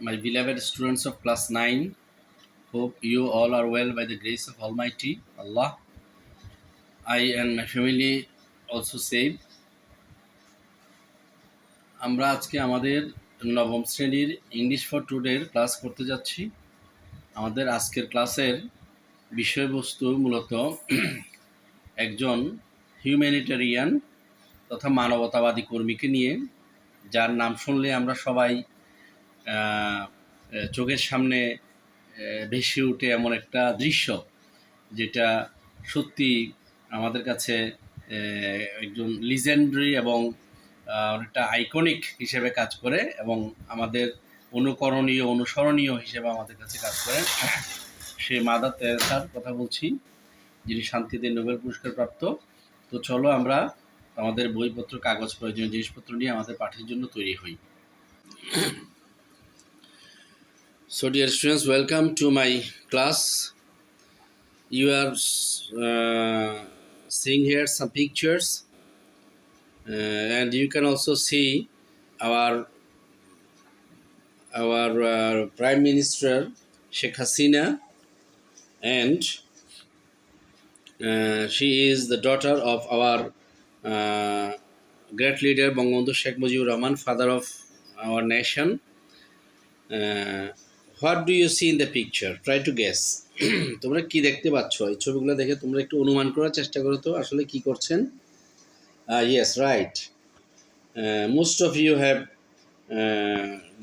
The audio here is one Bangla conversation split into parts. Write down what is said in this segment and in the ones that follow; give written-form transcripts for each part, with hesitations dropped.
My beloved students of class 9, hope you all are well by the grace of Almighty Allah. I and my family also safe. আমরা আজকে আমাদের নবম শ্রেণীর ইংলিশ ফর টুডের ক্লাস করতে যাচ্ছি। আমাদের আজকের ক্লাসের বিষয়বস্তু মূলত একজন হিউম্যানিটেরিয়ান তথা মানবতাবাদী কর্মীকে নিয়ে, যার নাম শুনলে আমরা সবাই চোখের সামনে ভেসে উঠে এমন একটা দৃশ্য যেটা সত্যি আমাদের কাছে একজন লিজেন্ডারি এবং অনেকটা আইকনিক হিসেবে কাজ করে এবং আমাদের অনুকরণীয় অনুসরণীয় হিসেবে আমাদের কাছে কাজ করে। সেই মাদার তেরেসার কথা বলছি, যিনি শান্তিতে নোবেল পুরস্কার প্রাপ্ত। তো চলো আমরা আমাদের বইপত্র, কাগজ, প্রয়োজনীয় জিনিসপত্র নিয়ে আমাদের পাঠের জন্য তৈরি হই। So dear students, welcome to my class. You are seeing here some pictures, and you can also see our Prime Minister Sheikh Hasina, and she is the daughter of our great leader Bangabandhu Sheikh Mujibur Rahman, father of our nation. What do you see in the picture? Try to guess. তোমরা কি দেখতে পাচ্ছ? এই ছবিগুলো দেখে তোমরা একটু অনুমান করার চেষ্টা করো তো আসলে কি করছেন। Yes, right. Most of you have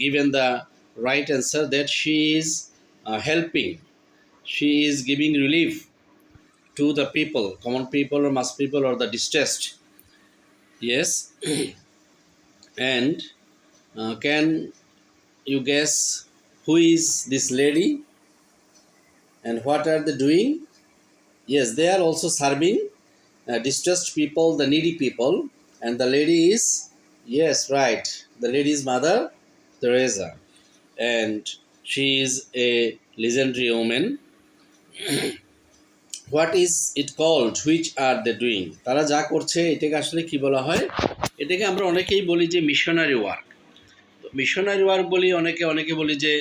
given the right answer that she is helping. She is giving relief to the people, common people or mass people or the distressed. Yes. And can you guess who is this lady and what are they doing? Yes, they are also serving distressed people, the needy people, and the lady is, yes, right, the lady is Mother Teresa, and she is a legendary woman. What is it called? Which are they doing? তারা যা করছে এটাকে আসলে কি বলা হয়? এটাকে আমরা অনেকেই বলি যে মিশনারি ওয়ার্ক। মিশনারি ওয়ার্ক বলি, অনেকে বলি যে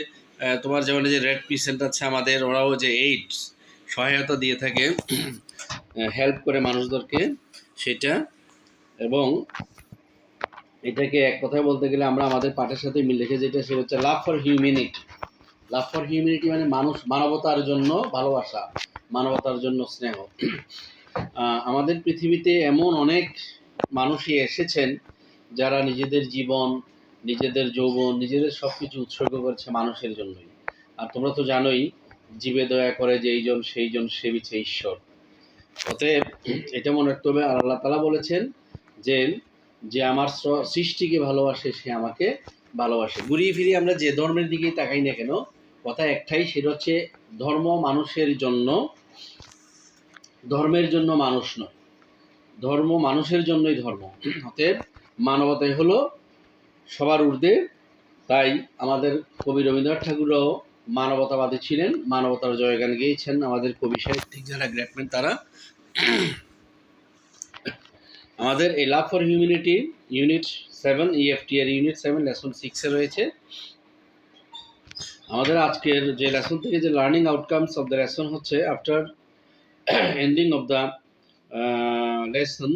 তোমার যেমন যে রেড ক্রিসেন্ট আছে আমাদের, ওরাও যে এইডস সহায়তা দিয়ে থাকে, হেল্প করে মানুষদেরকে, সেটা। এবং এটাকে এক কথায় বলতে গেলে আমরা আমাদের পাঠের সাথে মিল রেখে যেটা, সেটা হচ্ছে লাভ for humanity. Love for humanity মানে মানবতার জন্য ভালোবাসা, মানবতার জন্য স্নেহ। আমাদের পৃথিবীতে এমন অনেক মানুষই এসেছেন যারা নিজেদের জীবন, নিজেদের যৌবন, নিজেদের সব কিছু উৎসর্গ করেছে মানুষের জন্যই। আর তোমরা তো জানোই, জীবে দয়া করে যে এইজন সেইজন সেবিছে ঈশ্বর। অতএব এটা মনে রাখতে হবে। আর আল্লাহ তাআলা বলেছেন যে যে আমার সৃষ্টিকে ভালোবাসে সে আমাকে ভালোবাসে। ঘুরিয়ে ফিরিয়ে আমরা যে ধর্মের দিকেই তাকাই না কেন, কথা একটাই, সেটা হচ্ছে ধর্ম মানুষের জন্য, ধর্মের জন্য মানুষ নয়। ধর্ম মানুষের জন্যই ধর্ম। অতএব মানবতাই হলো সবার ঊর্ধ্বে। তাই আমাদের কবি রবীন্দ্রনাথ ঠাকুরও মানবতাবাদী ছিলেন, মানবতার জয়গান গেয়েছেন। আমাদের কবি সাহিত্যিক যারা গ্রেটম্যান, তারা আমাদের এই love for humanity unit 7 EFTR unit 7 lesson 6 এ রয়েছে। আমাদের আজকের যে লেসন থেকে যে learning outcomes of the lesson হচ্ছে, after ending of the lesson,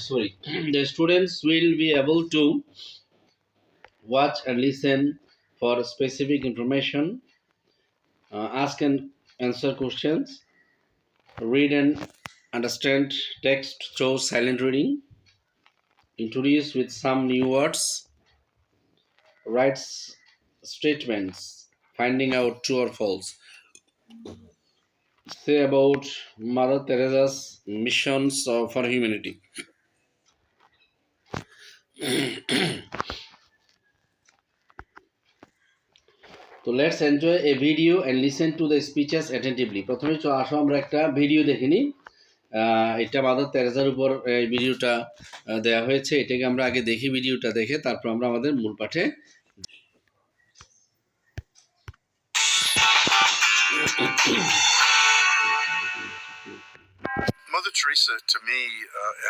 sorry, the students will be able to watch and listen for specific information, ask and answer questions, read and understand text through silent reading, introduce with some new words, write statements finding out true or false, say about Mother Teresa's missions for humanity. তো let's enjoy a video and listen to the speeches attentively. প্রথমে আসো আমরা একটা ভিডিও দেখে নিই। এটা মাদার তেরেসার উপর এই ভিডিওটা দেওয়া হয়েছে। এটাকে আমরা আগে দেখি, ভিডিওটা দেখে তারপর আমরা আমাদের মূল পাঠে। Mother Teresa, to me,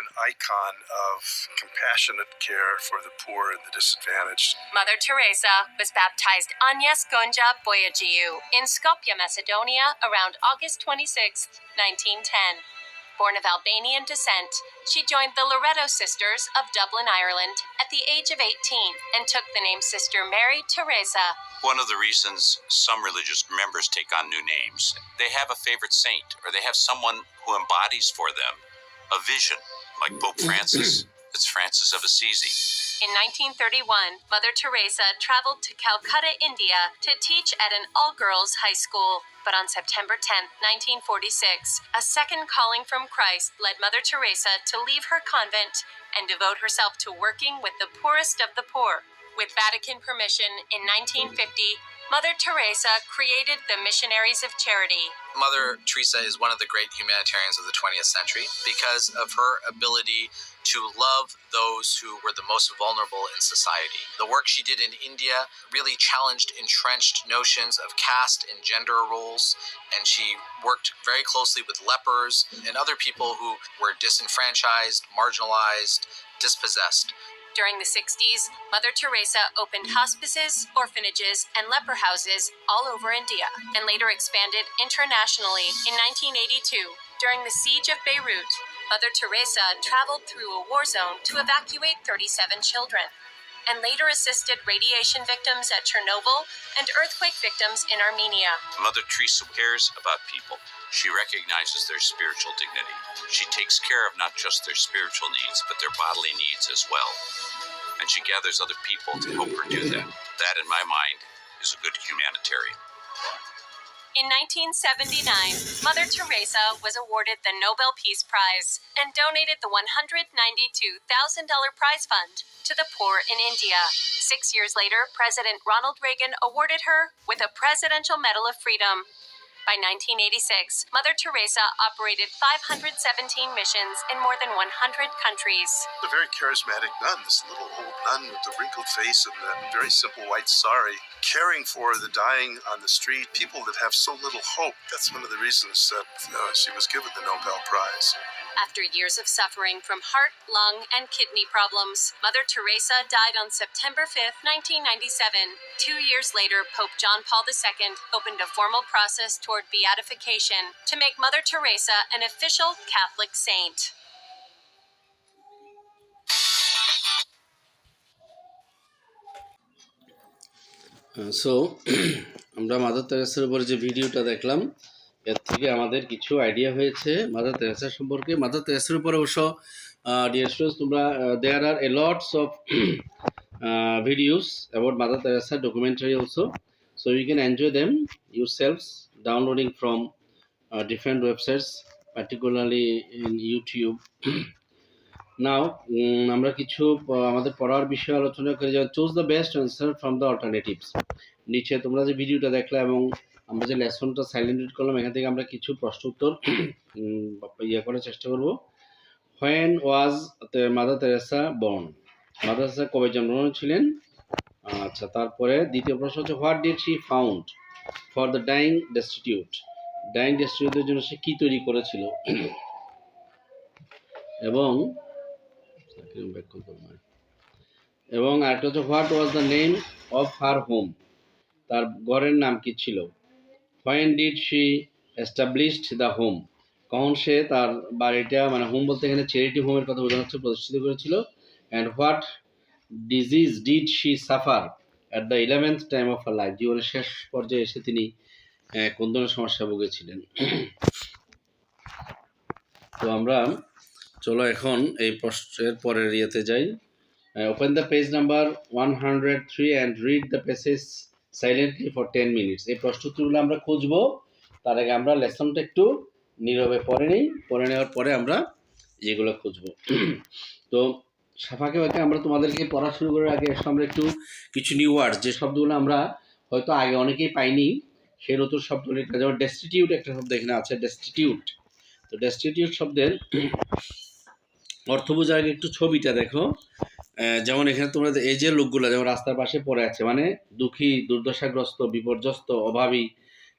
an icon of compassionate care for the poor and the disadvantaged. Mother Teresa was baptized Agnes Gonja Boyajiu in Skopje, Macedonia around August 26, 1910. Born of Albanian descent, she joined the Loreto Sisters of Dublin, Ireland at the age of 18 and took the name Sister Mary Teresa. One of the reasons some religious members take on new names, they have a favorite saint, or they have someone who embodies for them a vision, like Pope Francis. It's Francis of Assisi. In 1931, Mother Teresa traveled to Calcutta, India to teach at an all-girls high school. But on September 10, 1946, a second calling from Christ led Mother Teresa to leave her convent and devote herself to working with the poorest of the poor. With Vatican permission in 1950, Mother Teresa created the Missionaries of Charity. Mother Teresa is one of the great humanitarians of the 20th century because of her ability to love those who were the most vulnerable in society. The work she did in India really challenged entrenched notions of caste and gender roles, and she worked very closely with lepers and other people who were disenfranchised, marginalized, dispossessed. During the 60s, Mother Teresa opened hospices, orphanages, and leper houses all over India, and later expanded internationally. In 1982, during the siege of Beirut, Mother Teresa traveled through a war zone to evacuate 37 children, and later assisted radiation victims at Chernobyl and earthquake victims in Armenia. Mother Teresa cares about people. She recognizes their spiritual dignity. She takes care of not just their spiritual needs, but their bodily needs as well. And she gathers other people to help her do that. That, in my mind, is a good humanitarian. In 1979, Mother Teresa was awarded the Nobel Peace Prize and donated the $192,000 prize fund to the poor in India. 6 years later, President Ronald Reagan awarded her with a Presidential Medal of Freedom. By 1986, Mother Teresa operated 517 missions in more than 100 countries. The very charismatic nun, this little old nun with the wrinkled face and the very simple white sari, caring for the dying on the street, people that have so little hope. That's one of the reasons that she was given the Nobel Prize. After years of suffering from heart, lung, and kidney problems, Mother Teresa died on September 5, 1997. 2 years later, Pope John Paul II opened a formal process toward beatification to make Mother Teresa an official Catholic saint. So আমরা মাদার তেরেসার উপরে যে ভিডিওটা দেখলাম, এর থেকে আমাদের কিছু আইডিয়া হয়েছে মাদার তেরেসা সম্পর্কে। মাদার তেরেসার উপরে অবশ্য ডিয়ার স্টুডেন্টস, তোমরা there are a lots of videos about Mother Teresa, documentary also, so you can enjoy them yourselves, downloading from different websites, particularly in YouTube. নাও আমরা কিছু আমাদের পড়ার বিষয়ে আলোচনা করে যেমন choose the best answer from the alternatives. নিচে তোমরা যে ভিডিওটা দেখলে এবং আমরা যে লেসনটা সাইলেন্ট রিড করলাম, এখান থেকে আমরা কিছু প্রশ্ন উত্তর করার চেষ্টা করব। When was mother Teresa born? Mother Teresa কবে জন্মগ্রহণ ছিলেন? আচ্ছা, তারপরে দ্বিতীয় প্রশ্ন হচ্ছে what did she found for the dying destitute? Dying ডেস্টিটিউটের জন্য সে কি তৈরি করেছিল? এবং আরেকটা হচ্ছে what was the name of her home? তার ঘরের নাম কি ছিল? When did she established the home? কখন সে তার বাড়িটা, মানে হোম বলতে এখানে চ্যারিটি হোমের কথা বোঝানো হচ্ছে, প্রতিষ্ঠিত করেছিল? And what disease did she suffer at the 11th time of her life? জীবনের শেষ পর্যায়ে এসে তিনি কোন ধরনের সমস্যা ভুগেছিলেন? তো আমরা চলো এখন এই প্রশ্নের পরের ইয়েতে যাই। Open the page number 103 and read the pages silently for 10 minutes। এই প্রশ্নোত্তরগুলো আমরা খুঁজবো, তার আগে আমরা লেসনটা একটু নীরবে পড়ে নিই, পড়ে নেওয়ার পরে আমরা এগুলো খুঁজবো। তো ফাঁকে ফাঁকে আমরা তোমাদেরকে পড়া শুরু করার আগে আমরা একটু কিছু নিউ ওয়ার্ড, যে শব্দগুলো আমরা হয়তো আগে অনেকেই পাইনি, সেই নতুন শব্দগুলো, যেমন ডেস্টিটিউট একটা শব্দ এখানে আছে, ডেস্টিটিউট। তো ডেস্টিটিউট শব্দের অর্থ বোঝার আগে একটু ছবিটা দেখো। যেমন এখানে তোমরা এই যে লোকগুলো যেমন রাস্তার পাশে পড়ে আছে, মানে দুঃখী, দুর্দশাগ্রস্ত, বিপর্যস্ত, অভাবী,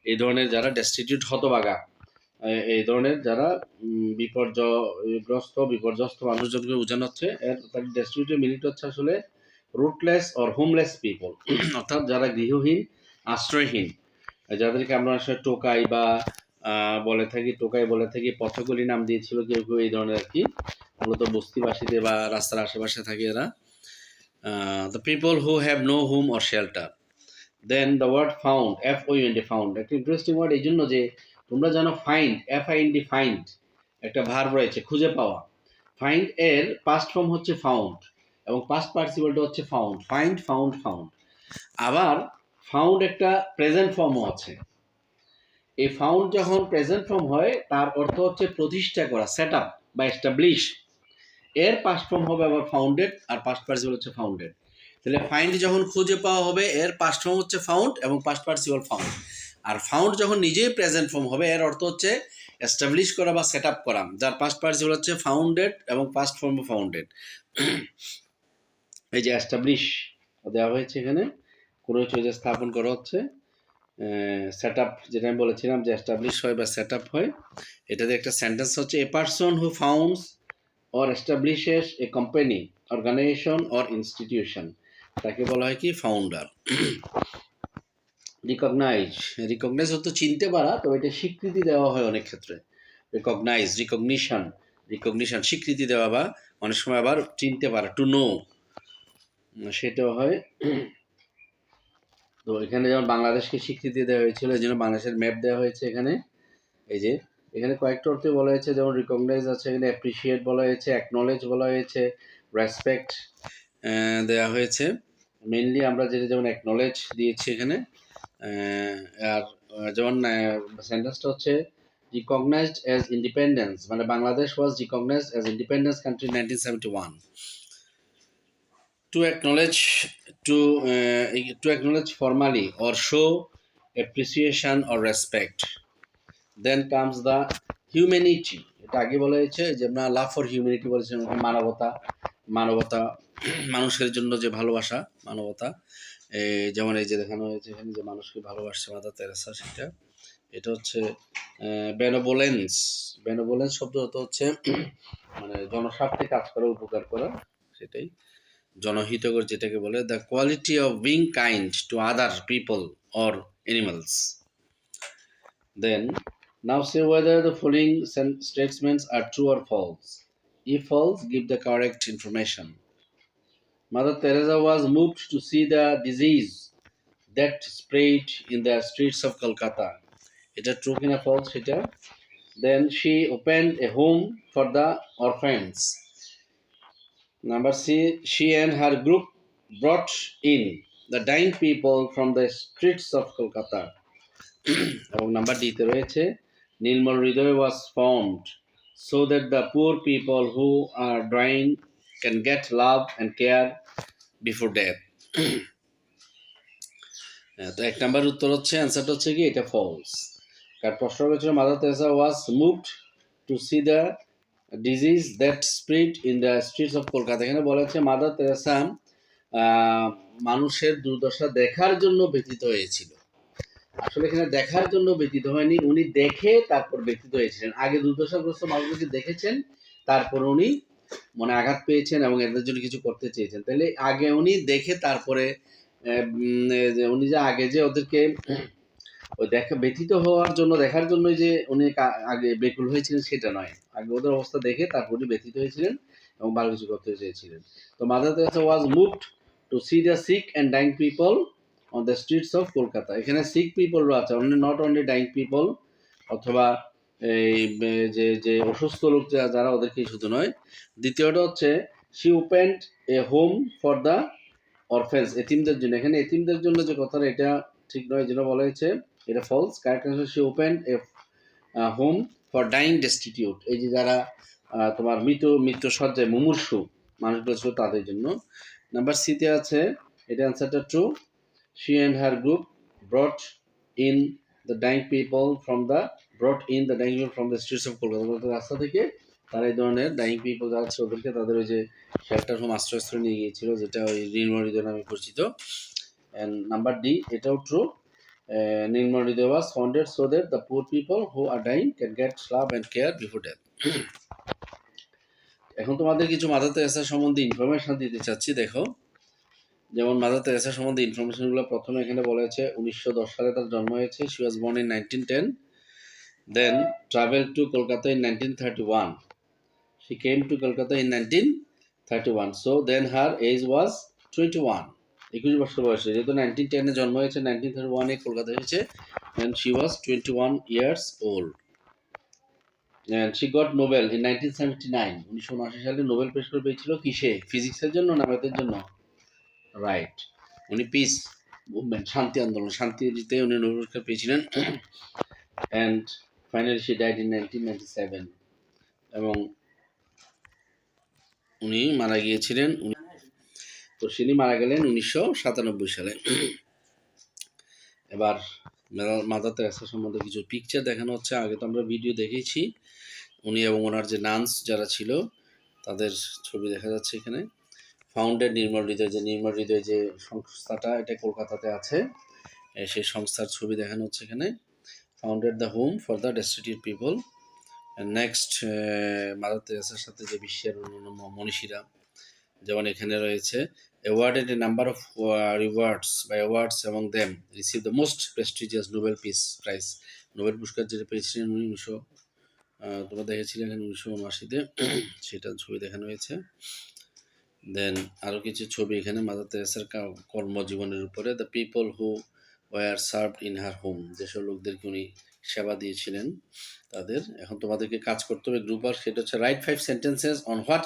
এই ধরনের যারা ডেস্টিটিউট, হতভাগা, এই ধরনের যারা বিপর্যস্ত মানুষজনকে বোঝানো হচ্ছে। এর ডেস্টিটিউটের মিনিট হচ্ছে আসলে রুটলেস অর হোমলেস পিপল, অর্থাৎ যারা গৃহহীন, আশ্রয়হীন, যাদেরকে আমরা আসলে টোকাই বা টোকাই বলে থাকি, পথগুলি নাম দিয়েছিল কেউ কেউ এই ধরনের আর কি, মূলত বস্তিবাসীতে বা রাস্তার আশেপাশে থাকে এরা। The people who have no home or shelter. Then the word found, FOUND, found একটা ইন্টারেস্টিং ওয়ার্ড এই জন্য যে তোমরা জানো ফাইন্ড, FIND, ফাইন্ড একটা ভার্ব রয়েছে খুঁজে পাওয়া। ফাইন্ড এর পাস্ট ফর্ম হচ্ছে ফাউন্ড এবং পাস্ট পার্টিসিপলটা হচ্ছে ফাউন্ড, ফাইন্ড, ফাউন্ড, ফাউন্ড। আবার ফাউন্ড একটা প্রেজেন্ট ফর্মও আছে। এই ফাউন্ড যখন প্রেজেন্ট ফর্ম হয় তার অর্থ হচ্ছে প্রতিষ্ঠা করা, সেট আপ বা এস্টাবলিশ। এর পাস্ট ফর্ম হবে আবার ফাউন্ডেড, আর পাস্ট পার্টিসিপল হচ্ছে ফাউন্ডেড। তাহলে ফাইন্ড যখন খুঁজে পাওয়া হবে এর পাস্ট ফর্ম হচ্ছে ফাউন্ড এবং past participle found. Are found যখন নিজেই প্রেজেন্ট ফর্ম হবে এর অর্থ হচ্ছে এস্টাবলিশ করা বা সেট আপ করা, যার পাস্ট পার্টিসিপল হচ্ছে ফাউন্ডেড এবং পাস্ট ফর্ম ফাউন্ডেড। এই যে এস্টাবলিশ দেওয়া হয়েছে এখানে, কোনো কিছু যে স্থাপন করা হচ্ছে, সেট আপ যেটা আমি বলেছিলাম যে এস্টাবলিশ হয় বা সেট আপ হয়। এটাতে একটা সেন্টেন্স হচ্ছে a person who founds or establishes a company, organization or institution, তাকে বলা হয় কি ফাউন্ডার। রিকগনাইজ হতো চিনতে পারা, তো এটা স্বীকৃতি দেওয়া হয় অনেক ক্ষেত্রে। রিকগনিশন স্বীকৃতি দেওয়া, বা অনেক সময় আবার চিনতে পারা, টু নো, সেটাও হয়। তো এখানে যেমন বাংলাদেশকে স্বীকৃতি দেওয়া হয়েছিল, এই জন্য বাংলাদেশের ম্যাপ দেওয়া হয়েছে এখানে। এই যে এখানে কয়েকটা অর্থে বলা হয়েছে, যেমন রিকগনাইজ আছে, এখানে অ্যাপ্রিসিয়েট বলা হয়েছে, অ্যাকনলেজ বলা হয়েছে, রেসপেক্ট দেওয়া হয়েছে। মেইনলি আমরা যেমন অ্যাকনলেজ দিয়েছি এখানে। আর যেমন সেন্টেন্সটা হচ্ছে রিকগনাইজড অ্যাজ ইন্ডিপেন্ডেন্স, মানে Bangladesh was recognised as independence country 1971। To acknowledge formally or show appreciation or respect. Then comes the humanity, এটা আগে বলা হয়েছে যে আমরা লাভ ফর হিউম্যানিটি বলেছিলাম, মানবতা, মানুষের জন্য যে ভালোবাসা, মানবতা। যেমন এই যে দেখানো হয়েছে এখানে যে মানুষকে ভালোবাসছে মাদার তেরেসা, সেটা এটা হচ্ছে বেনোভোলেন্স শব্দ হচ্ছে মানে জনস্বার্থে কাজ করা, উপকার করা, সেটাই জনহিতকর যেটাকে বলে। The quality of being kind to other people or animals. Then now say whether the following statements are true or false. If false, give the correct information. Mother Teresa was moved to see the disease that spread in the streets of Kolkata. It is true or false? Then she opened a home for the orphans. Number C, she and her group brought in the dying people from the streets of Kolkata. এবং নাম্বার ডিতে রয়েছে নীলমল হৃদয় was formed so that the poor people who are dying can get love and care before death. তো এক নাম্বার উত্তর হচ্ছে, অ্যান্সারটা হচ্ছে কি এটা ফলস। কারণ প্রশ্ন করেছিল mother Teresa was moved to see the disease that spread in the streets of Kolkata. এখানে বলা হচ্ছে মাদার তেরেসা মানুষের দুর্দশা দেখার জন্য ব্যথিত হয়েছিল। আসলে এখানে দেখার জন্য ব্যথিত হয়নি, উনি দেখে তারপর ব্যথিত হয়েছিলেন। আগে দুর্দশাগ্রস্ত মানুষদেরকে দেখেছেন, তারপর উনি মনে আঘাত পেয়েছেন এবং এদের জন্য কিছু করতে চেয়েছেন। তাহলে আগে উনি দেখে তারপরে উনি যে আগে যে ওদেরকে ওই ব্যথিত হওয়ার জন্য, দেখার জন্য যে উনি আগে বেকুল হয়েছিলেন সেটা নয়, আগে ওদের অবস্থা দেখে তারপর উনি ব্যথিত হয়েছিলেন এবং ভালো কিছু করতে চেয়েছিলেন। তো Mother Teresa was moved to see the sick and dying people on the streets of Kolkata. এখানে সিক পিপলও আছে, নট অনলি ডাইং পিপল, অথবা এই যে অসুস্থ লোক যারা ওদেরকেই শুধু নয়। দ্বিতীয়টা হচ্ছে she opened a home for the orphans, এতিমদের জন্য। এখানে এতিমদের জন্য যে কথাটা এটা ঠিক নয়, যেটা বলা হয়েছে এটা false. Correct answer she opened a home for dying destitute, এই যে যারা তোমার মৃত্যু সজ্জায় মুমূর্ষু মানুষগুলো ছিল তাদের জন্য। নাম্বার সিতে আছে, এটা অ্যান্সারটা true. She and her group brought in the dying people from the streets of Kolkata. রাস্তা থেকে তারা এই ধরনের ডাইং পিপল যারা ছিল ওদেরকে তাদের ওই যে শেল্টার হোম, আশ্রয়স্থলে নিয়ে গিয়েছিল, যেটা ওই নীলমল হৃদয় নামে পরিচিত। অ্যান্ড নাম্বার ডি, এটাও true. Nirmal Hriday was founded so that the poor people who are dying can get love and care before death. এখন তোমাদের কিছু মাদার তেরেসা সম্বন্ধে ইনফরমেশন দিতে চাচ্ছি। দেখো, যেমন মাদার তেরেসা সম্বন্ধে ইনফরমেশনগুলো প্রথমে এখানে বলা হয়েছে 1910 সালে তার জন্ম হয়েছে। she was born in 1910, then traveled to Kolkata in 1931. She came to Kolkata in 1931, so then her age was 21. 21 বছর বয়সে, যেহেতু 1910 জন্ম হয়েছে, 1931 কলকাতা এসেছে, and she was 21 years old. And she got Nobel in 1979. 1979 সালে নোবেল পুরস্কার পেয়েছিল কিসে? ফিজিক্সের জন্য না ম্যাথের জন্য? রাইট, উনি পিস মুভমেন্ট, শান্তি আন্দোলন, শান্তিতে উনি নোবেল পুরস্কার পেয়েছিলেন। and finally she died in 1997. এবং উনি মারা গিয়েছিলেন, তো তিনি মারা গেলেন 1997 সালে। এবার মাদার তেরেসা সম্বন্ধে কিছু পিকচার দেখানো হচ্ছে। আগে তো আমরা ভিডিও দেখেছি, উনি এবং ওনার যে নানস যারা ছিল তাদের ছবি দেখা যাচ্ছে এখানে। ফাউন্ডেড নির্মল হৃদয়, যে নির্মল হৃদয় যে সংস্থাটা, এটা কলকাতাতে আছে, সেই সংস্থার ছবি দেখানো হচ্ছে এখানে। Founded the home for the destitute people. Next, mother তেরেসার সাথে যে বিশ্বের অন্যান্য মনীষীরা, যেমন এখানে রয়েছে awarded a number of rewards by awards among them received the most prestigious Nobel Peace Prize. Nobel পুরস্কার যেটা পেয়েছিলেন উনি তোমরা দেখেছিলেন এখানে 1979-তে, সেটা ছবি দেখানো হয়েছে। দেন আরও কিছু ছবি এখানে মাদার তেরেসার কর্মজীবনের উপরে। The people who were served in her home, যেসব লোকদেরকে উনি সেবা দিয়েছিলেন তাদের। এখন তোমাদেরকে কাজ করতে হবে গ্রুপ ওয়ার্ক, সেটা হচ্ছে write 5 sentences on what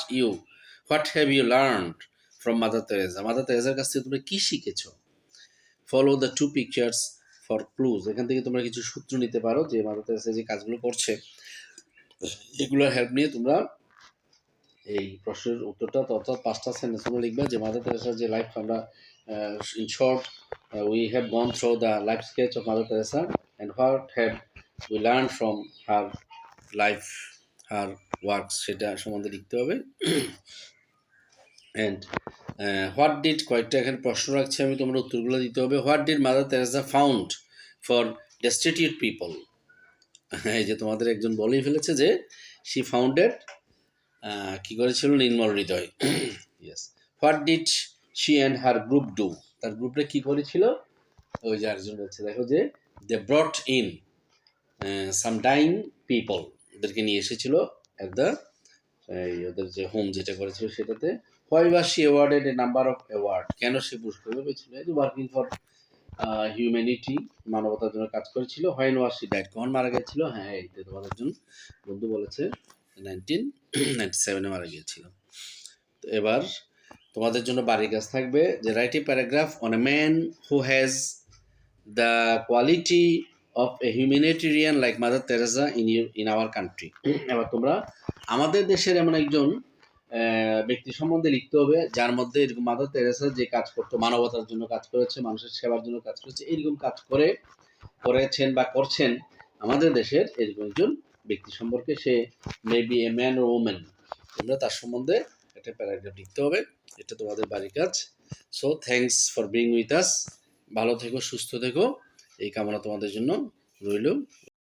have you learned from mother Teresa. Mother তেরেসার কাছ থেকে তোমরা কী শিখেছো? Follow the 2 pictures for clues, এখান থেকে তোমরা কিছু সূত্র নিতে পারো যে মাদার তেরেসা যে কাজগুলো করছে এগুলোর হেল্প নিয়ে তোমরা এই প্রশ্নের উত্তরটা, অর্থাৎ 5টা সেন্টেন্স তোমরা লিখবে যে মাদার তেরেসার যে লাইফ, আমরা in short we have gone through the life sketch of mother Teresa and what have we learn from her life, her works, সেটা সম্বন্ধে লিখতে হবে। অ্যান্ড হোয়াট ডিড, কয়েকটা এখানে প্রশ্ন রাখছি আমি, তোমরা উত্তরগুলো দিতে হবে। What did mother Teresa found for destitute people? এই যে তোমাদের একজন বলেই ফেলেছে যে শি ফাউন্ডেড, কি করেছিল? Nirmal Hriday. Yes. What did she and her group do? তার গ্রুপটা কি করেছিল? ওই যে আরেকজন বলছে, দেখো যে they brought in some dying people, ওদেরকে নিয়ে এসেছিল অ্যাট দ্য, ওদের যে হোম যেটা করেছিল সেটাতে। Why was she awarded A number of award, কেন সে পুরস্কার পেয়েছিল? ওয়ার্কিং ফর হিউম্যানিটি, মানবতার জন্য কাজ করেছিল। হোয়েন ওয়াজ শি ডাইড, কখন মারা গেছিল? হ্যাঁ, এই তো তোমাদের একজন বন্ধু বলেছে 1997 মারা গিয়েছিল। তো এবার তোমাদের জন্য বাড়ির কাজ থাকবে যে write a paragraph on a man who has the quality of A humanitarian like mother Teresa in our country. এবার তোমরা আমাদের দেশের এমন একজন ব্যক্তি সম্বন্ধে লিখতে হবে যার মধ্যে এরকম মাদার তেরেসা যে কাজ করতো, মানবতার জন্য কাজ করেছে, মানুষের সেবার জন্য কাজ করেছে, এরকম কাজ করেছেন বা করছেন আমাদের দেশের এরকম একজন ব্যক্তি সম্পর্কে। সে মেবি এ ম্যান ও ওমেন, তোমরা তার সম্বন্ধে একটা প্যারাগ্রাফ লিখতে হবে। এটা তোমাদের বাড়ির কাজ। So thanks for being with us. ভালো থেকো, সুস্থ থেকো, এই কামনা তোমাদের জন্য রইল।